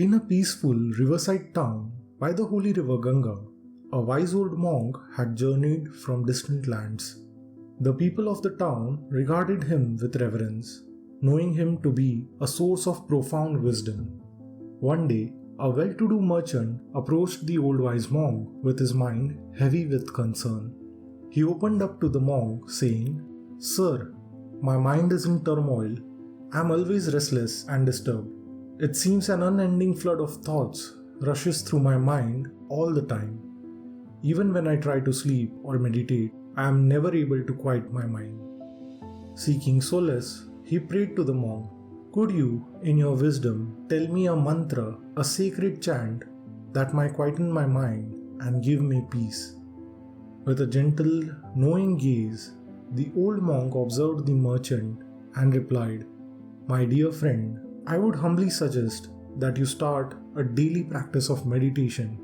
In a peaceful riverside town by the holy river Ganga, a wise old monk had journeyed from distant lands. The people of the town regarded him with reverence, knowing him to be a source of profound wisdom. One day, a well-to-do merchant approached the old wise monk with his mind heavy with concern. He opened up to the monk, saying, "Sir, my mind is in turmoil. I am always restless and disturbed. It seems an unending flood of thoughts rushes through my mind all the time. Even when I try to sleep or meditate, I am never able to quiet my mind." Seeking solace, he prayed to the monk, "Could you, in your wisdom, tell me a mantra, a sacred chant that might quieten my mind and give me peace?" With a gentle, knowing gaze, the old monk observed the merchant and replied, "My dear friend, I would humbly suggest that you start a daily practice of meditation.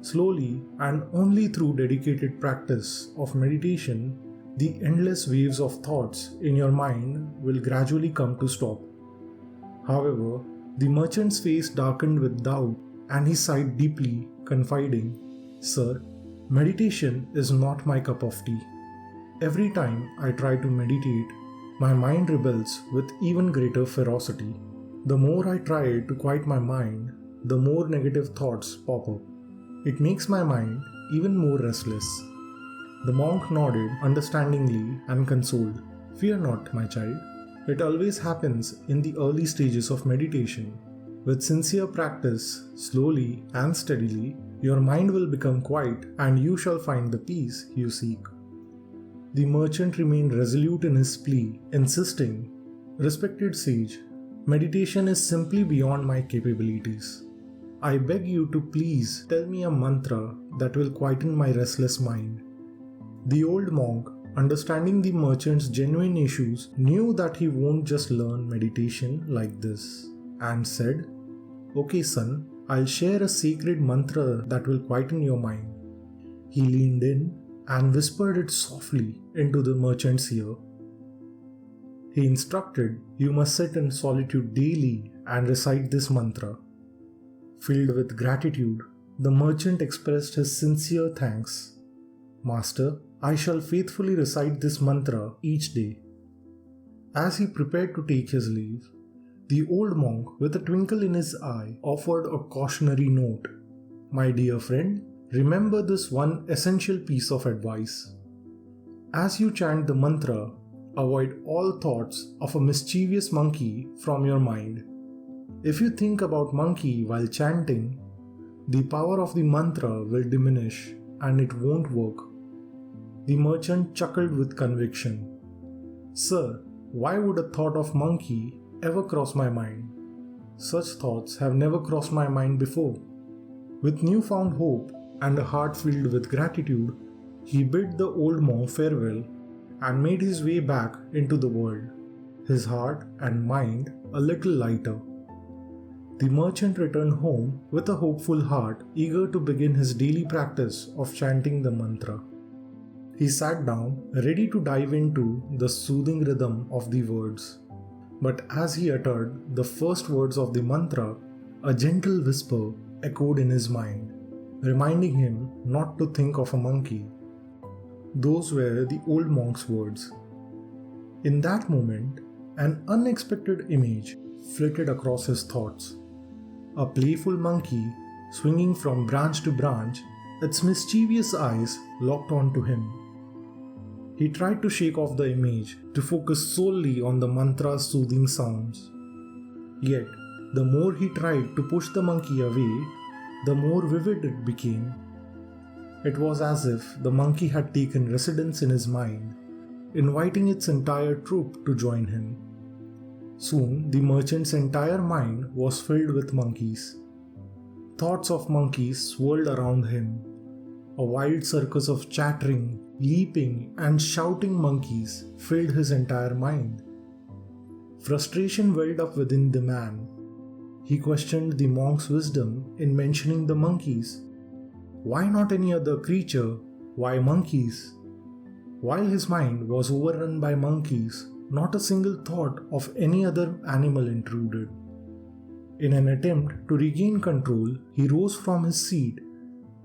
Slowly and only through dedicated practice of meditation, the endless waves of thoughts in your mind will gradually come to stop." However, the merchant's face darkened with doubt and he sighed deeply, confiding, "Sir, meditation is not my cup of tea. Every time I try to meditate, my mind rebels with even greater ferocity. The more I try to quiet my mind, the more negative thoughts pop up. It makes my mind even more restless." The monk nodded understandingly and consoled, "Fear not, my child. It always happens in the early stages of meditation. With sincere practice, slowly and steadily, your mind will become quiet and you shall find the peace you seek." The merchant remained resolute in his plea, insisting, "Respected sage, meditation is simply beyond my capabilities. I beg you to please tell me a mantra that will quieten my restless mind." The old monk, understanding the merchant's genuine issues, knew that he won't just learn meditation like this, and said, "Okay son, I'll share a sacred mantra that will quieten your mind." He leaned in and whispered it softly into the merchant's ear. He instructed, "You must sit in solitude daily and recite this mantra." Filled with gratitude, the merchant expressed his sincere thanks. "Master, I shall faithfully recite this mantra each day." As he prepared to take his leave, the old monk, with a twinkle in his eye, offered a cautionary note. "My dear friend, remember this one essential piece of advice. As you chant the mantra, avoid all thoughts of a mischievous monkey from your mind. If you think about monkey while chanting, the power of the mantra will diminish and it won't work." The merchant chuckled with conviction. "Sir, why would a thought of monkey ever cross my mind? Such thoughts have never crossed my mind before." With newfound hope and a heart filled with gratitude, he bid the old monk farewell and made his way back into the world, his heart and mind a little lighter. The merchant returned home with a hopeful heart, eager to begin his daily practice of chanting the mantra. He sat down, ready to dive into the soothing rhythm of the words. But as he uttered the first words of the mantra, a gentle whisper echoed in his mind, reminding him not to think of a monkey. Those were the old monk's words. In that moment, an unexpected image flitted across his thoughts. A playful monkey swinging from branch to branch, its mischievous eyes locked onto him. He tried to shake off the image to focus solely on the mantra's soothing sounds. Yet, the more he tried to push the monkey away, the more vivid it became. It was as if the monkey had taken residence in his mind, inviting its entire troop to join him. Soon, the merchant's entire mind was filled with monkeys. Thoughts of monkeys swirled around him. A wild circus of chattering, leaping, and shouting monkeys filled his entire mind. Frustration welled up within the man. He questioned the monk's wisdom in mentioning the monkeys. Why not any other creature? Why monkeys? While his mind was overrun by monkeys, not a single thought of any other animal intruded. In an attempt to regain control, he rose from his seat,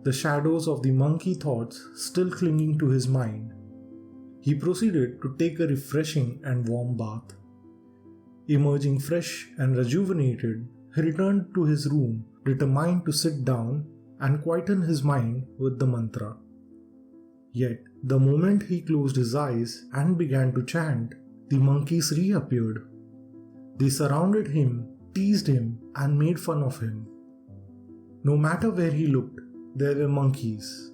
the shadows of the monkey thoughts still clinging to his mind. He proceeded to take a refreshing and warm bath. Emerging fresh and rejuvenated, he returned to his room, determined to sit down and quieten his mind with the mantra. Yet, the moment he closed his eyes and began to chant, the monkeys reappeared. They surrounded him, teased him, and made fun of him. No matter where he looked, there were monkeys.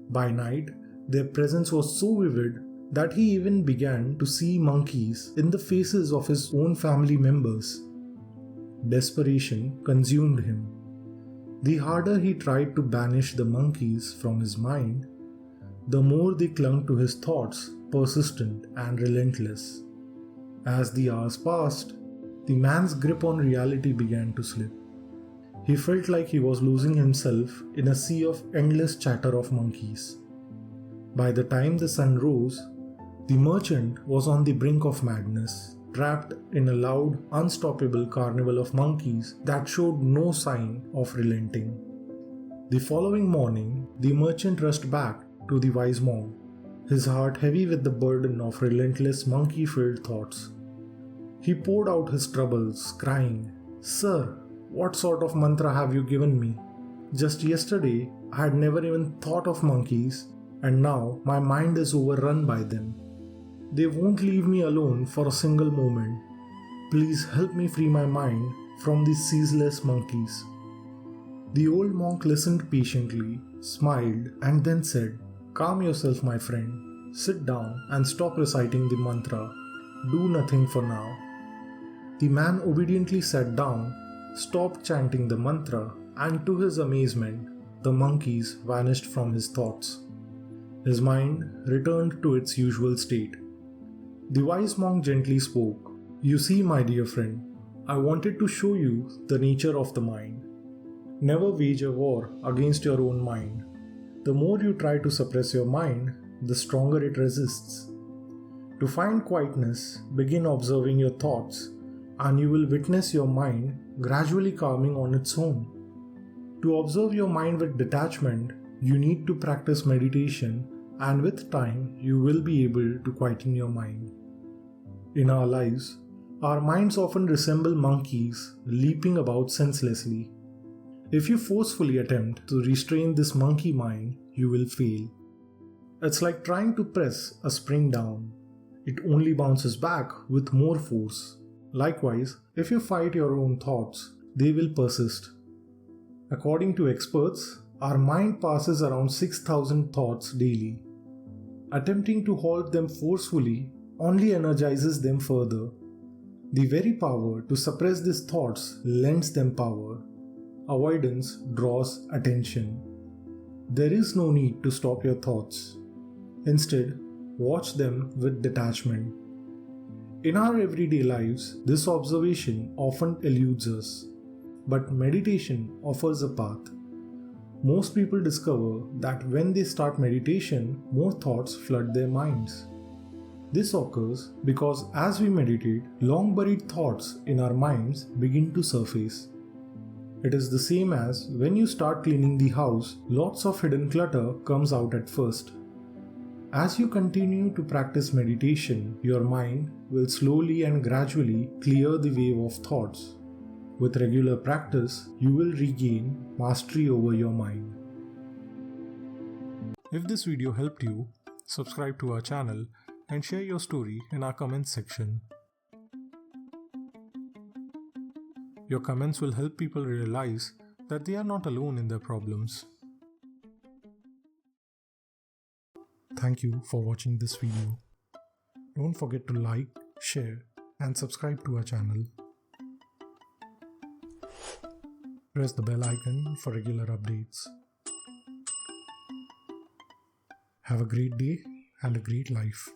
By night, their presence was so vivid that he even began to see monkeys in the faces of his own family members. Desperation consumed him. The harder he tried to banish the monkeys from his mind, the more they clung to his thoughts, persistent and relentless. As the hours passed, the man's grip on reality began to slip. He felt like he was losing himself in a sea of endless chatter of monkeys. By the time the sun rose, the merchant was on the brink of madness, trapped in a loud, unstoppable carnival of monkeys that showed no sign of relenting. The following morning, the merchant rushed back to the wise monk, his heart heavy with the burden of relentless monkey-filled thoughts. He poured out his troubles, crying, "Sir, what sort of mantra have you given me? Just yesterday, I had never even thought of monkeys, and now my mind is overrun by them. They won't leave me alone for a single moment. Please help me free my mind from these ceaseless monkeys." The old monk listened patiently, smiled, and then said, "Calm yourself, my friend. Sit down and stop reciting the mantra. Do nothing for now." The man obediently sat down, stopped chanting the mantra, and to his amazement, the monkeys vanished from his thoughts. His mind returned to its usual state. The wise monk gently spoke, "You see, my dear friend, I wanted to show you the nature of the mind. Never wage a war against your own mind. The more you try to suppress your mind, the stronger it resists. To find quietness, begin observing your thoughts, and you will witness your mind gradually calming on its own. To observe your mind with detachment, you need to practice meditation, and with time, you will be able to quieten your mind." In our lives, our minds often resemble monkeys leaping about senselessly. If you forcefully attempt to restrain this monkey mind, you will fail. It's like trying to press a spring down. It only bounces back with more force. Likewise, if you fight your own thoughts, they will persist. According to experts, our mind passes around 6,000 thoughts daily. Attempting to halt them forcefully only energizes them further. The very power to suppress these thoughts lends them power. Avoidance draws attention. There is no need to stop your thoughts. Instead, watch them with detachment. In our everyday lives, this observation often eludes us, but meditation offers a path. Most people discover that when they start meditation, more thoughts flood their minds. This occurs because as we meditate, long buried thoughts in our minds begin to surface. It is the same as when you start cleaning the house, lots of hidden clutter comes out at first. As you continue to practice meditation, your mind will slowly and gradually clear the wave of thoughts. With regular practice, you will regain mastery over your mind. If this video helped you, subscribe to our channel and share your story in our comments section. Your comments will help people realize that they are not alone in their problems. Thank you for watching this video. Don't forget to like, share, and subscribe to our channel. Press the bell icon for regular updates. Have a great day and a great life.